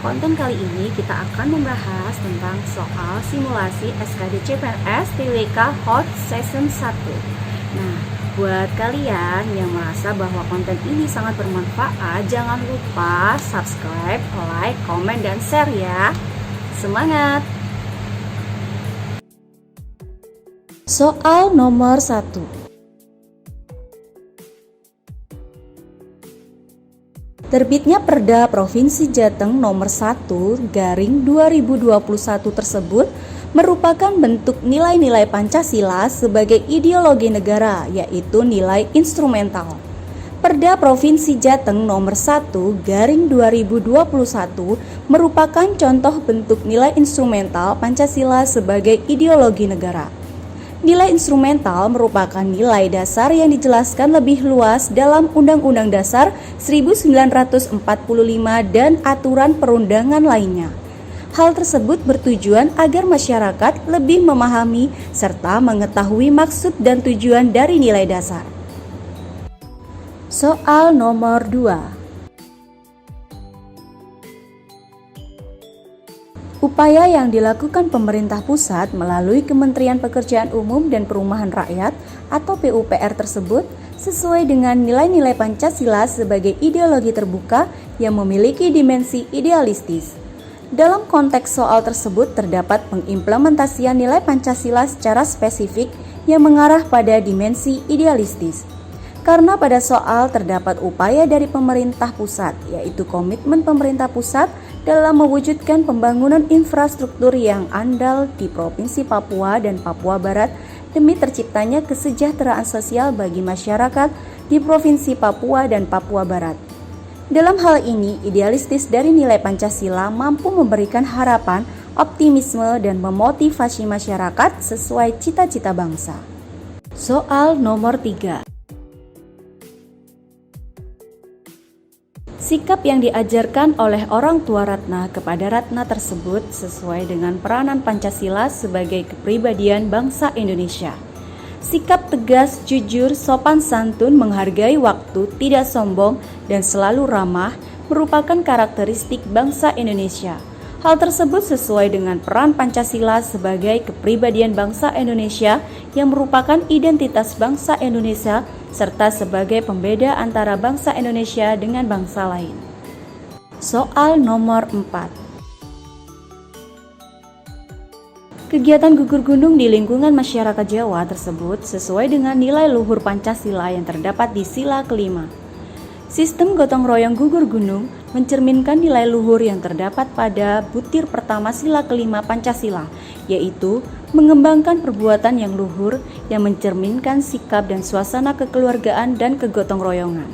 konten kali ini kita akan membahas tentang soal simulasi SKD CPNS TWK Hot Season 1. Nah, buat kalian yang merasa bahwa konten ini sangat bermanfaat, jangan lupa subscribe, like, komen, dan share ya. Semangat! Soal nomor 1. Terbitnya Perda Provinsi Jateng nomor 1/2021 tersebut merupakan bentuk nilai-nilai Pancasila sebagai ideologi negara, yaitu nilai instrumental. Perda Provinsi Jateng nomor 1/2021 merupakan contoh bentuk nilai instrumental Pancasila sebagai ideologi negara. Nilai instrumental merupakan nilai dasar yang dijelaskan lebih luas dalam Undang-Undang Dasar 1945 dan aturan perundangan lainnya. Hal tersebut bertujuan agar masyarakat lebih memahami serta mengetahui maksud dan tujuan dari nilai dasar. Soal nomor 2. Upaya yang dilakukan pemerintah pusat melalui Kementerian Pekerjaan Umum dan Perumahan Rakyat atau PUPR tersebut sesuai dengan nilai-nilai Pancasila sebagai ideologi terbuka yang memiliki dimensi idealistis. Dalam konteks soal tersebut terdapat pengimplementasian nilai Pancasila secara spesifik yang mengarah pada dimensi idealistis. Karena pada soal terdapat upaya dari pemerintah pusat, yaitu komitmen pemerintah pusat dalam mewujudkan pembangunan infrastruktur yang andal di Provinsi Papua dan Papua Barat demi terciptanya kesejahteraan sosial bagi masyarakat di Provinsi Papua dan Papua Barat. Dalam hal ini, idealistis dari nilai Pancasila mampu memberikan harapan, optimisme, dan memotivasi masyarakat sesuai cita-cita bangsa. Soal nomor 3. Sikap yang diajarkan oleh orang tua Ratna kepada Ratna tersebut sesuai dengan peranan Pancasila sebagai kepribadian bangsa Indonesia. Sikap tegas, jujur, sopan santun, menghargai waktu, tidak sombong, dan selalu ramah merupakan karakteristik bangsa Indonesia. Hal tersebut sesuai dengan peran Pancasila sebagai kepribadian bangsa Indonesia yang merupakan identitas bangsa Indonesia serta sebagai pembeda antara bangsa Indonesia dengan bangsa lain. Soal nomor 4. Kegiatan gugur gunung di lingkungan masyarakat Jawa tersebut sesuai dengan nilai luhur Pancasila yang terdapat di sila kelima. Sistem gotong royong gugur gunung mencerminkan nilai luhur yang terdapat pada butir pertama sila kelima Pancasila, yaitu mengembangkan perbuatan yang luhur yang mencerminkan sikap dan suasana kekeluargaan dan kegotong royongan.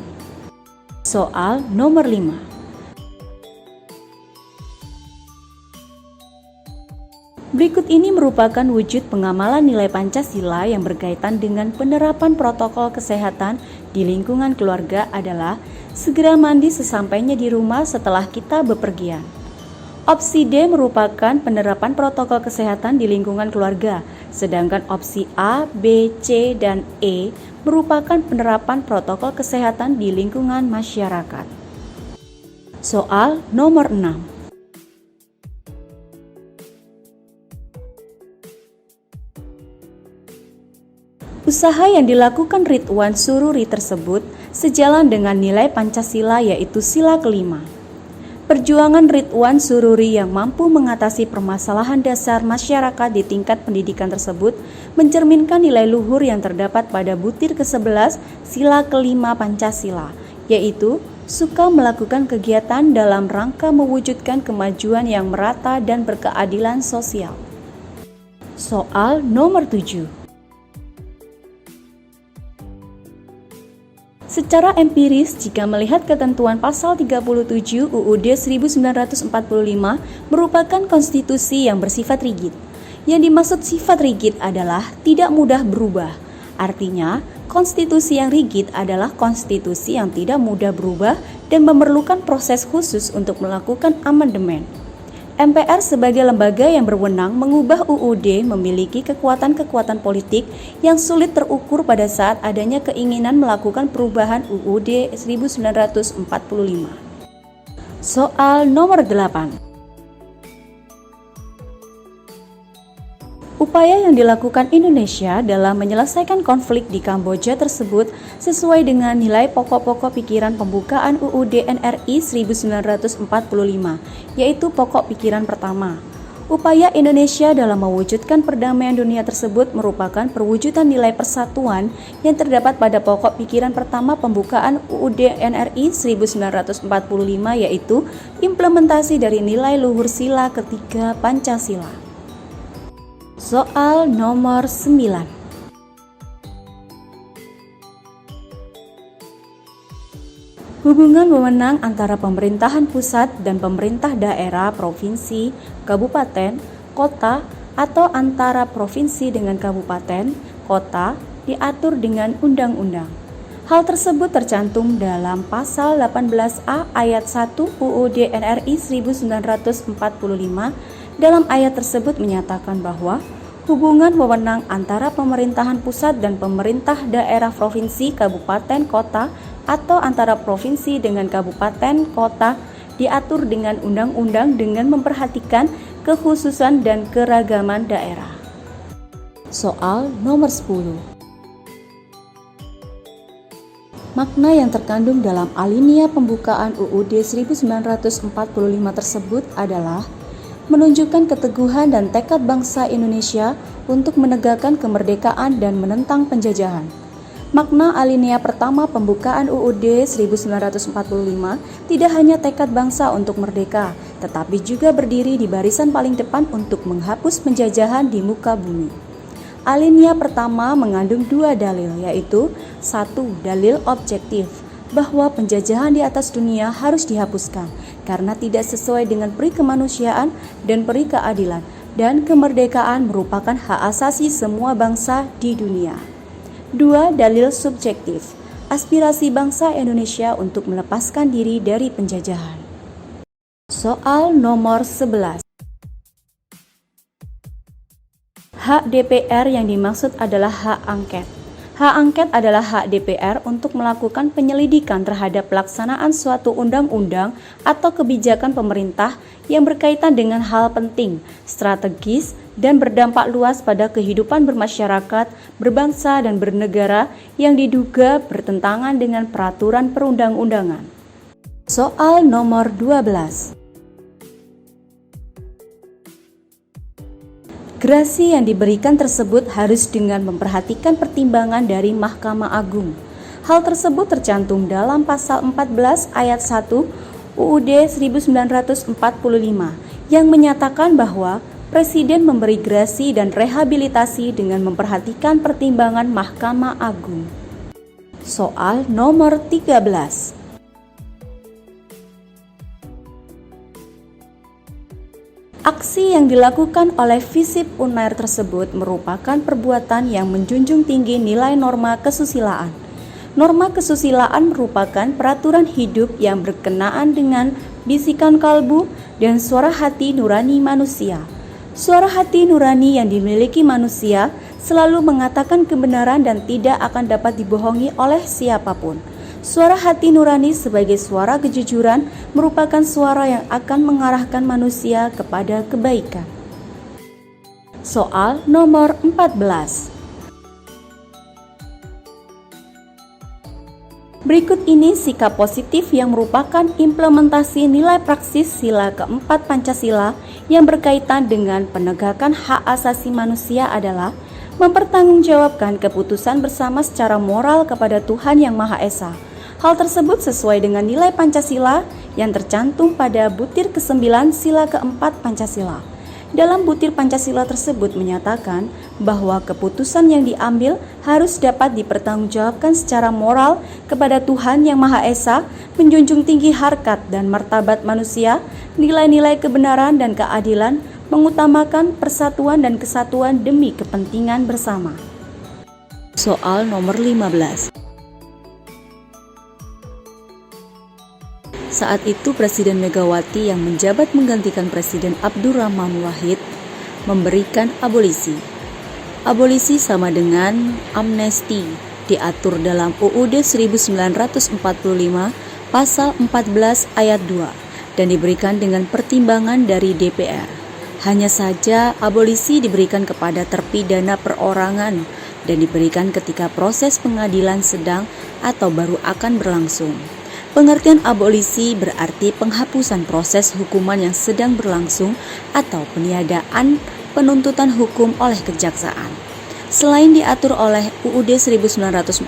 Soal nomor 5. Berikut ini merupakan wujud pengamalan nilai Pancasila yang berkaitan dengan penerapan protokol kesehatan di lingkungan keluarga adalah segera mandi sesampainya di rumah setelah kita bepergian. Opsi D merupakan penerapan protokol kesehatan di lingkungan keluarga, sedangkan opsi A, B, C, dan E merupakan penerapan protokol kesehatan di lingkungan masyarakat. Soal nomor 6. Usaha yang dilakukan Ridwan Sururi tersebut sejalan dengan nilai Pancasila yaitu sila kelima. Perjuangan Ridwan Sururi yang mampu mengatasi permasalahan dasar masyarakat di tingkat pendidikan tersebut mencerminkan nilai luhur yang terdapat pada butir ke-11 sila kelima Pancasila, yaitu suka melakukan kegiatan dalam rangka mewujudkan kemajuan yang merata dan berkeadilan sosial. Soal nomor 7. Secara empiris, jika melihat ketentuan pasal 37 UUD 1945 merupakan konstitusi yang bersifat rigid. Yang dimaksud sifat rigid adalah tidak mudah berubah. Artinya, konstitusi yang rigid adalah konstitusi yang tidak mudah berubah dan memerlukan proses khusus untuk melakukan amandemen. MPR sebagai lembaga yang berwenang mengubah UUD memiliki kekuatan-kekuatan politik yang sulit terukur pada saat adanya keinginan melakukan perubahan UUD 1945. Soal nomor 8. Upaya yang dilakukan Indonesia dalam menyelesaikan konflik di Kamboja tersebut sesuai dengan nilai pokok-pokok pikiran pembukaan UUD NRI 1945, yaitu pokok pikiran pertama. Upaya Indonesia dalam mewujudkan perdamaian dunia tersebut merupakan perwujudan nilai persatuan yang terdapat pada pokok pikiran pertama pembukaan UUD NRI 1945, yaitu implementasi dari nilai luhur sila ketiga Pancasila. Soal nomor 9. Hubungan wewenang antara pemerintahan pusat dan pemerintah daerah, provinsi, kabupaten, kota, atau antara provinsi dengan kabupaten, kota diatur dengan undang-undang. Hal tersebut tercantum dalam pasal 18A ayat 1 UUD NRI 1945. Dalam ayat tersebut menyatakan bahwa hubungan wewenang antara pemerintahan pusat dan pemerintah daerah, provinsi, kabupaten, kota, atau antara provinsi dengan kabupaten, kota diatur dengan undang-undang dengan memperhatikan kekhususan dan keragaman daerah. Soal nomor 10. Makna yang terkandung dalam alinea pembukaan UUD 1945 tersebut adalah menunjukkan keteguhan dan tekad bangsa Indonesia untuk menegakkan kemerdekaan dan menentang penjajahan. Makna alinea pertama pembukaan UUD 1945 tidak hanya tekad bangsa untuk merdeka, tetapi juga berdiri di barisan paling depan untuk menghapus penjajahan di muka bumi. Alinea pertama mengandung dua dalil, yaitu satu, dalil objektif, bahwa penjajahan di atas dunia harus dihapuskan karena tidak sesuai dengan peri kemanusiaan dan peri keadilan, dan kemerdekaan merupakan hak asasi semua bangsa di dunia. 2. Dalil subjektif, aspirasi bangsa Indonesia untuk melepaskan diri dari penjajahan. Soal nomor 11. Hak DPR yang dimaksud adalah hak angket. Hak angket adalah hak DPR untuk melakukan penyelidikan terhadap pelaksanaan suatu undang-undang atau kebijakan pemerintah yang berkaitan dengan hal penting, strategis, dan berdampak luas pada kehidupan bermasyarakat, berbangsa, dan bernegara yang diduga bertentangan dengan peraturan perundang-undangan. Soal nomor 12. Gerasi yang diberikan tersebut harus dengan memperhatikan pertimbangan dari Mahkamah Agung. Hal tersebut tercantum dalam pasal 14 ayat 1 UUD 1945 yang menyatakan bahwa Presiden memberi gerasi dan rehabilitasi dengan memperhatikan pertimbangan Mahkamah Agung. Soal nomor 13. Aksi yang dilakukan oleh FISIP Unair tersebut merupakan perbuatan yang menjunjung tinggi nilai norma kesusilaan. Norma kesusilaan merupakan peraturan hidup yang berkenaan dengan bisikan kalbu dan suara hati nurani manusia. Suara hati nurani yang dimiliki manusia selalu mengatakan kebenaran dan tidak akan dapat dibohongi oleh siapapun. Suara hati nurani sebagai suara kejujuran merupakan suara yang akan mengarahkan manusia kepada kebaikan. Soal nomor 14. Berikut ini sikap positif yang merupakan implementasi nilai praksis sila keempat Pancasila yang berkaitan dengan penegakan hak asasi manusia adalah mempertanggungjawabkan keputusan bersama secara moral kepada Tuhan Yang Maha Esa. Hal tersebut sesuai dengan nilai Pancasila yang tercantum pada butir ke-9 sila keempat Pancasila. Dalam butir Pancasila tersebut menyatakan bahwa keputusan yang diambil harus dapat dipertanggungjawabkan secara moral kepada Tuhan Yang Maha Esa, menjunjung tinggi harkat dan martabat manusia, nilai-nilai kebenaran dan keadilan, mengutamakan persatuan dan kesatuan demi kepentingan bersama. Soal nomor 15. Saat itu Presiden Megawati yang menjabat menggantikan Presiden Abdurrahman Wahid memberikan abolisi. Abolisi sama dengan amnesti, diatur dalam UUD 1945 pasal 14 ayat 2. dan diberikan dengan pertimbangan dari DPR. Hanya saja abolisi diberikan kepada terpidana perorangan dan diberikan ketika proses pengadilan sedang atau baru akan berlangsung. Pengertian abolisi berarti penghapusan proses hukuman yang sedang berlangsung atau peniadaan penuntutan hukum oleh kejaksaan. Selain diatur oleh UUD 1945,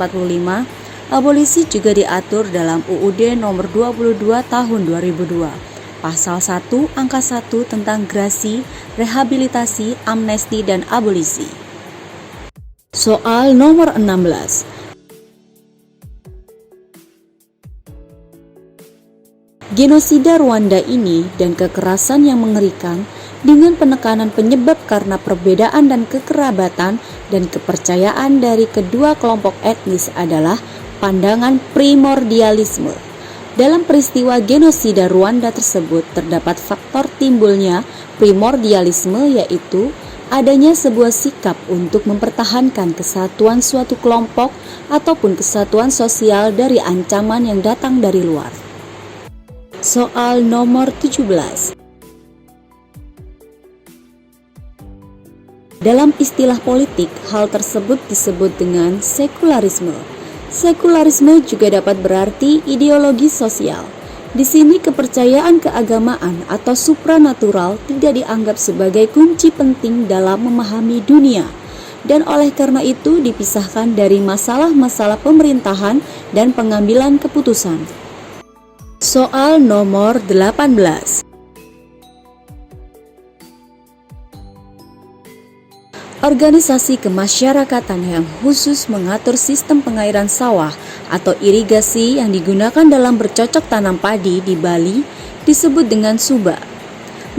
abolisi juga diatur dalam UUD nomor 22 tahun 2002. Pasal 1 angka 1 tentang grasi, rehabilitasi, amnesti, dan abolisi. Soal nomor 16. Genosida Rwanda ini dan kekerasan yang mengerikan dengan penekanan penyebab karena perbedaan dan kekerabatan dan kepercayaan dari kedua kelompok etnis adalah pandangan primordialisme. Dalam peristiwa genosida Rwanda tersebut terdapat faktor timbulnya primordialisme, yaitu adanya sebuah sikap untuk mempertahankan kesatuan suatu kelompok ataupun kesatuan sosial dari ancaman yang datang dari luar. Soal nomor 17. Dalam istilah politik, hal tersebut disebut dengan sekularisme. Sekularisme juga dapat berarti ideologi sosial. Di sini kepercayaan keagamaan atau supranatural tidak dianggap sebagai kunci penting dalam memahami dunia, dan oleh karena itu dipisahkan dari masalah-masalah pemerintahan dan pengambilan keputusan. Soal nomor 18. Organisasi kemasyarakatan yang khusus mengatur sistem pengairan sawah atau irigasi yang digunakan dalam bercocok tanam padi di Bali disebut dengan Suba.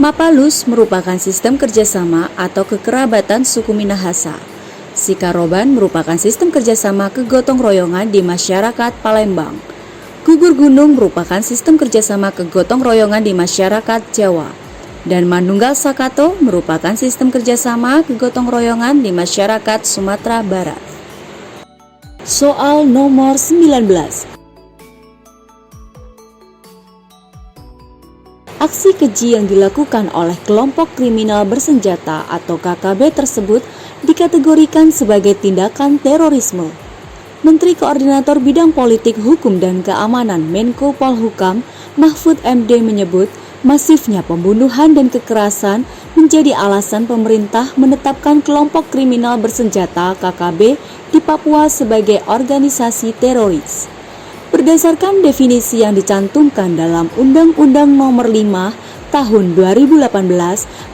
Mapalus merupakan sistem kerjasama atau kekerabatan suku Minahasa. Sikaroban merupakan sistem kerjasama kegotong royongan di masyarakat Palembang. Gugur Gunung merupakan sistem kerjasama kegotong royongan di masyarakat Jawa. Dan Manunggal Sakato merupakan sistem kerjasama kegotong royongan di masyarakat Sumatera Barat. Soal nomor 19. Aksi keji yang dilakukan oleh kelompok kriminal bersenjata atau KKB tersebut dikategorikan sebagai tindakan terorisme. Menteri Koordinator Bidang Politik, Hukum, dan Keamanan Menko Polhukam Mahfud MD menyebut masifnya pembunuhan dan kekerasan menjadi alasan pemerintah menetapkan kelompok kriminal bersenjata KKB di Papua sebagai organisasi teroris. Berdasarkan definisi yang dicantumkan dalam Undang-Undang Nomor 5 Tahun 2018,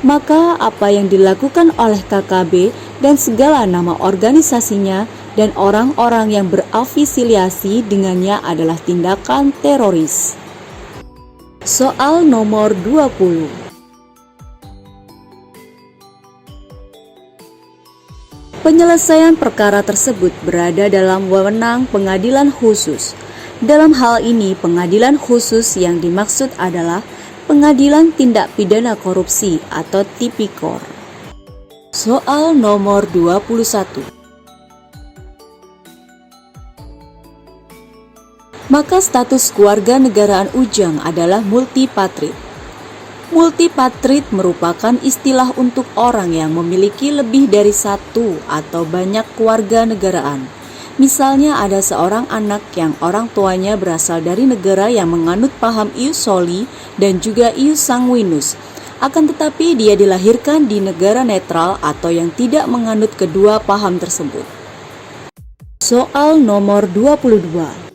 maka apa yang dilakukan oleh KKB dan segala nama organisasinya dan orang-orang yang berafiliasi dengannya adalah tindakan teroris. Soal nomor 20. Penyelesaian perkara tersebut berada dalam wewenang pengadilan khusus. Dalam hal ini, pengadilan khusus yang dimaksud adalah Pengadilan Tindak Pidana Korupsi atau Tipikor. Soal nomor 21. Maka status kewarganegaraan Ujang adalah multipatrid. Multipatrid merupakan istilah untuk orang yang memiliki lebih dari satu atau banyak kewarganegaraan. Misalnya ada seorang anak yang orang tuanya berasal dari negara yang menganut paham ius soli dan juga ius sanguinus. Akan tetapi dia dilahirkan di negara netral atau yang tidak menganut kedua paham tersebut. Soal nomor 22.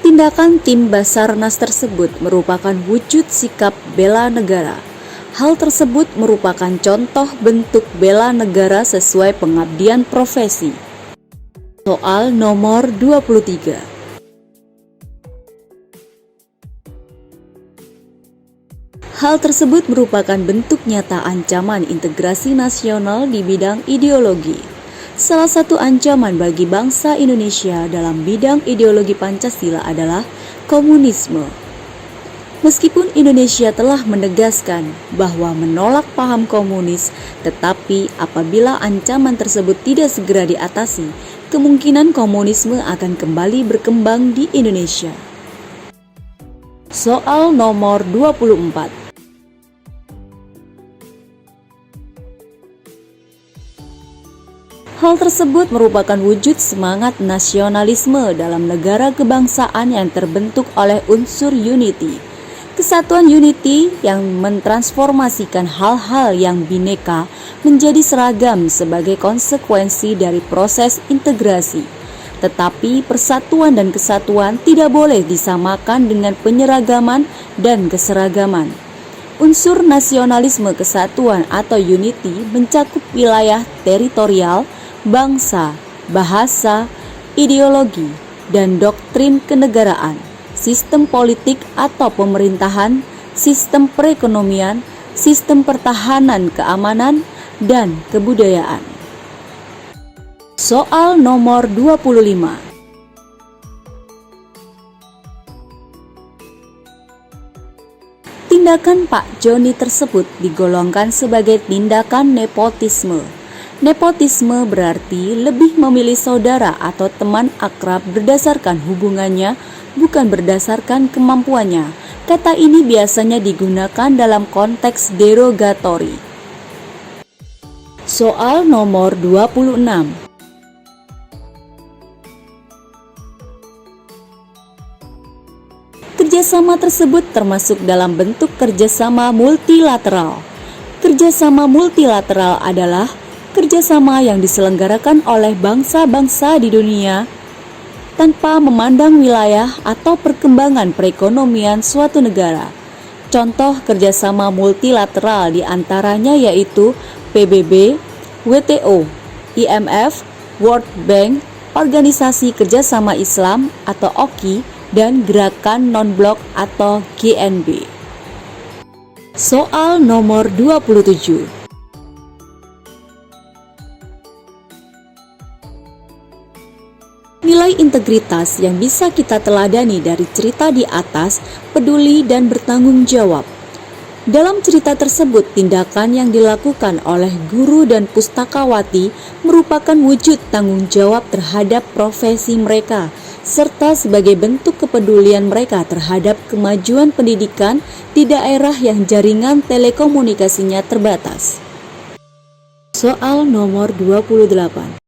Tindakan tim Basarnas tersebut merupakan wujud sikap bela negara. Hal tersebut merupakan contoh bentuk bela negara sesuai pengabdian profesi. Soal nomor 23. Hal tersebut merupakan bentuk nyata ancaman integrasi nasional di bidang ideologi. Salah satu ancaman bagi bangsa Indonesia dalam bidang ideologi Pancasila adalah komunisme. Meskipun Indonesia telah menegaskan bahwa menolak paham komunis, tetapi apabila ancaman tersebut tidak segera diatasi, kemungkinan komunisme akan kembali berkembang di Indonesia. Soal nomor 24. Hal tersebut merupakan wujud semangat nasionalisme dalam negara kebangsaan yang terbentuk oleh unsur unity. Kesatuan unity yang mentransformasikan hal-hal yang bineka menjadi seragam sebagai konsekuensi dari proses integrasi. Tetapi persatuan dan kesatuan tidak boleh disamakan dengan penyeragaman dan keseragaman. Unsur nasionalisme kesatuan atau unity mencakup wilayah teritorial, bangsa, bahasa, ideologi, dan doktrin kenegaraan, sistem politik atau pemerintahan, sistem perekonomian, sistem pertahanan keamanan, dan kebudayaan. Soal nomor 25. Tindakan Pak Joni tersebut digolongkan sebagai tindakan nepotisme. Nepotisme berarti lebih memilih saudara atau teman akrab berdasarkan hubungannya, bukan berdasarkan kemampuannya. Kata ini biasanya digunakan dalam konteks derogatori. Soal nomor 26. Kerjasama tersebut termasuk dalam bentuk kerjasama multilateral. Kerjasama multilateral adalah kerjasama yang diselenggarakan oleh bangsa-bangsa di dunia tanpa memandang wilayah atau perkembangan perekonomian suatu negara. Contoh kerjasama multilateral diantaranya yaitu PBB, WTO, IMF, World Bank, Organisasi Kerjasama Islam atau OKI, dan Gerakan Non-Blok atau GNB. Soal nomor 27. Nilai integritas yang bisa kita teladani dari cerita di atas peduli dan bertanggung jawab. Dalam cerita tersebut, tindakan yang dilakukan oleh guru dan pustakawati merupakan wujud tanggung jawab terhadap profesi mereka, serta sebagai bentuk kepedulian mereka terhadap kemajuan pendidikan di daerah yang jaringan telekomunikasinya terbatas. Soal nomor 28.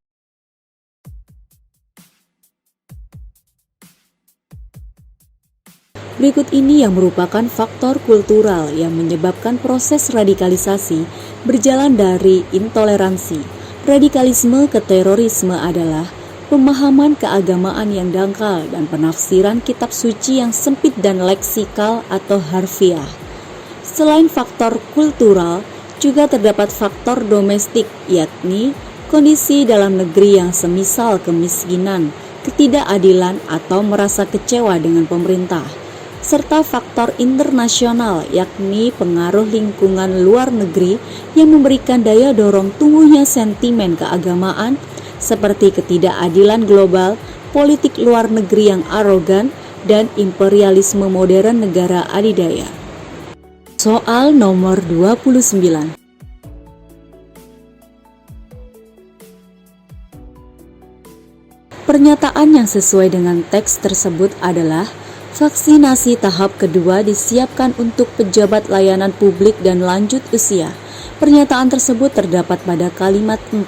Berikut ini yang merupakan faktor kultural yang menyebabkan proses radikalisasi berjalan dari intoleransi. Radikalisme ke terorisme adalah pemahaman keagamaan yang dangkal dan penafsiran kitab suci yang sempit dan leksikal atau harfiah. Selain faktor kultural, juga terdapat faktor domestik, yakni kondisi dalam negeri yang semisal kemiskinan, ketidakadilan atau merasa kecewa dengan pemerintah, serta faktor internasional, yakni pengaruh lingkungan luar negeri yang memberikan daya dorong tumbuhnya sentimen keagamaan seperti ketidakadilan global, politik luar negeri yang arogan, dan imperialisme modern negara adidaya. Soal nomor 29. Pernyataan yang sesuai dengan teks tersebut adalah vaksinasi tahap kedua disiapkan untuk pejabat layanan publik dan lanjut usia. Pernyataan tersebut terdapat pada kalimat 4.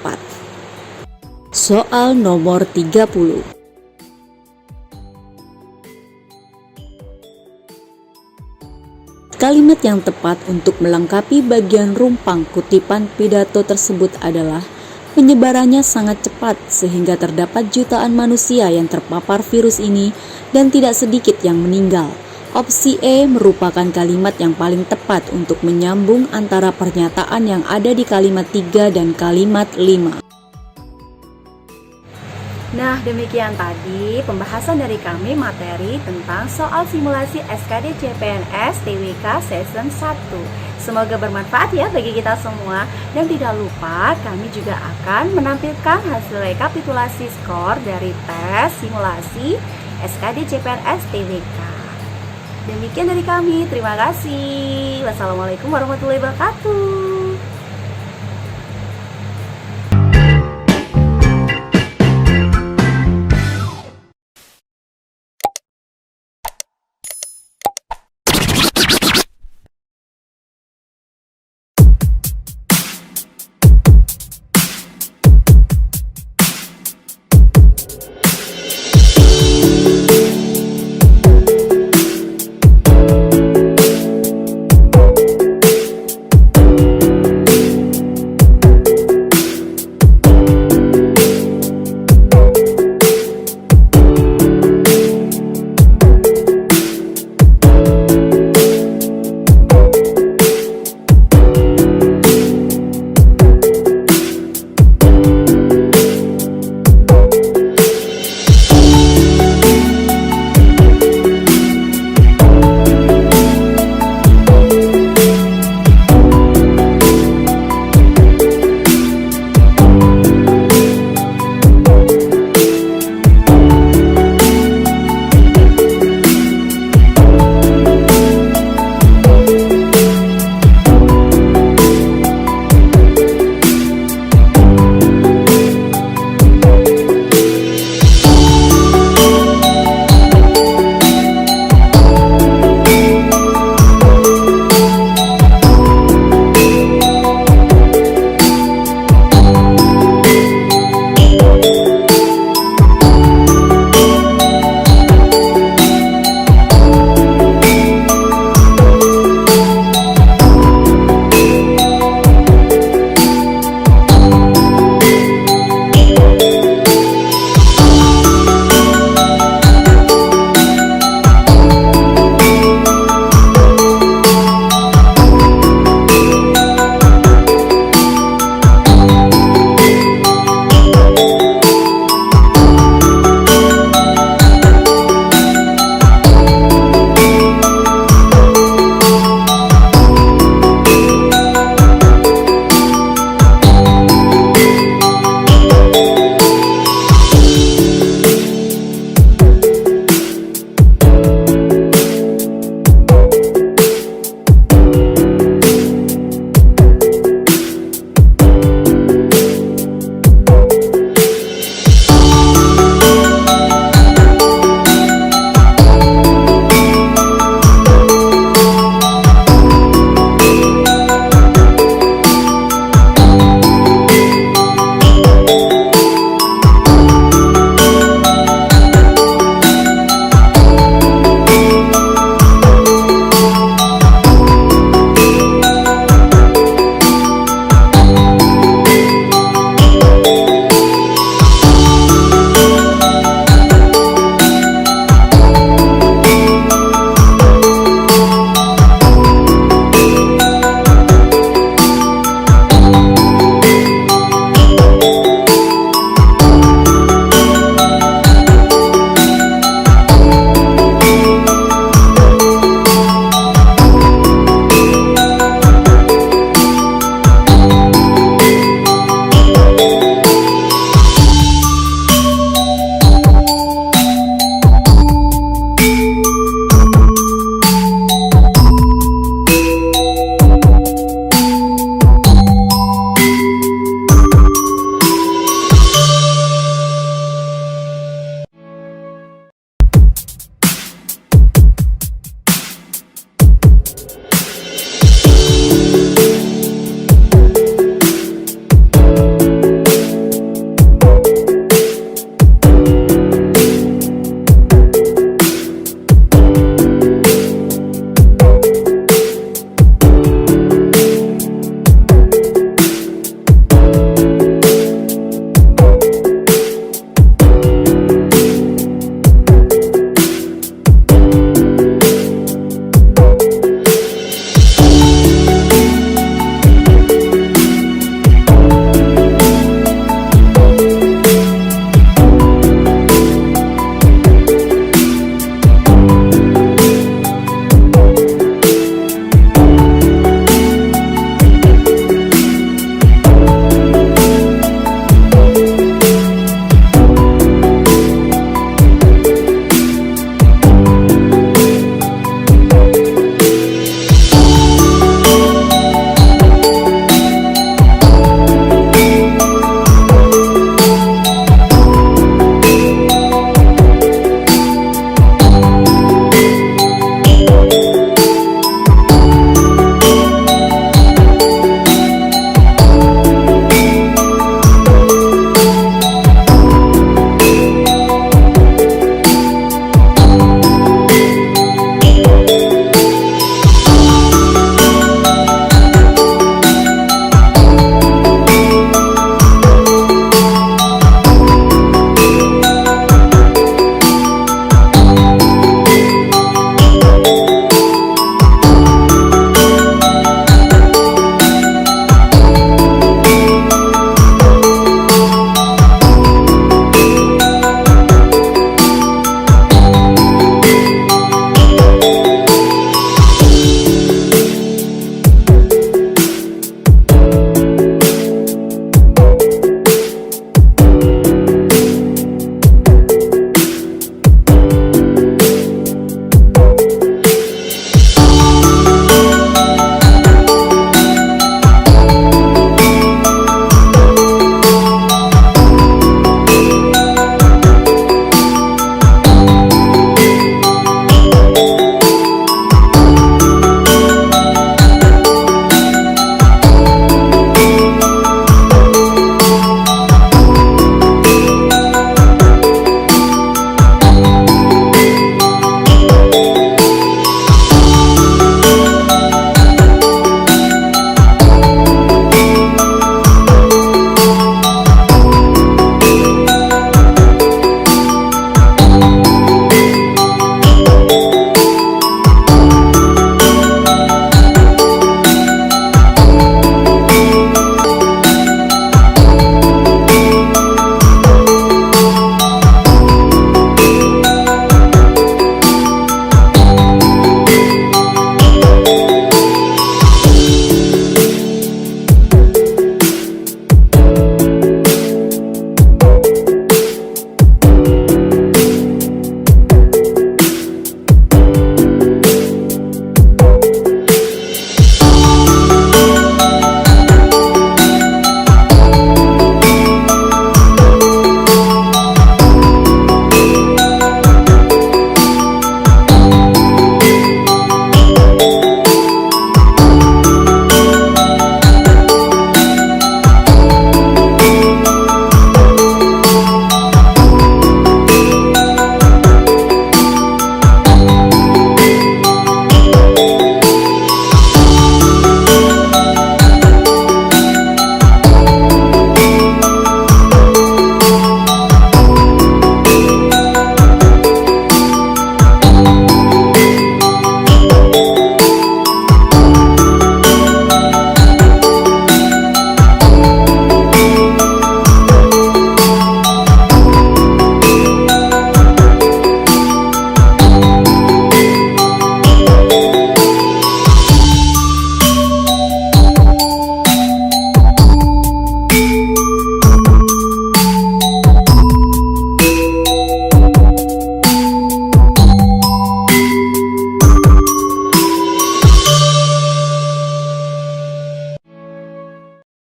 Soal nomor 30. Kalimat yang tepat untuk melengkapi bagian rumpang kutipan pidato tersebut adalah penyebarannya sangat cepat sehingga terdapat jutaan manusia yang terpapar virus ini dan tidak sedikit yang meninggal. Opsi E merupakan kalimat yang paling tepat untuk menyambung antara pernyataan yang ada di kalimat 3 dan kalimat 5. Nah, demikian tadi pembahasan dari kami materi tentang soal simulasi SKD CPNS TWK Season 1. Semoga bermanfaat ya bagi kita semua. Dan tidak lupa kami juga akan menampilkan hasil rekapitulasi skor dari tes simulasi SKD CPNS TWK. Demikian dari kami, terima kasih. Wassalamualaikum warahmatullahi wabarakatuh.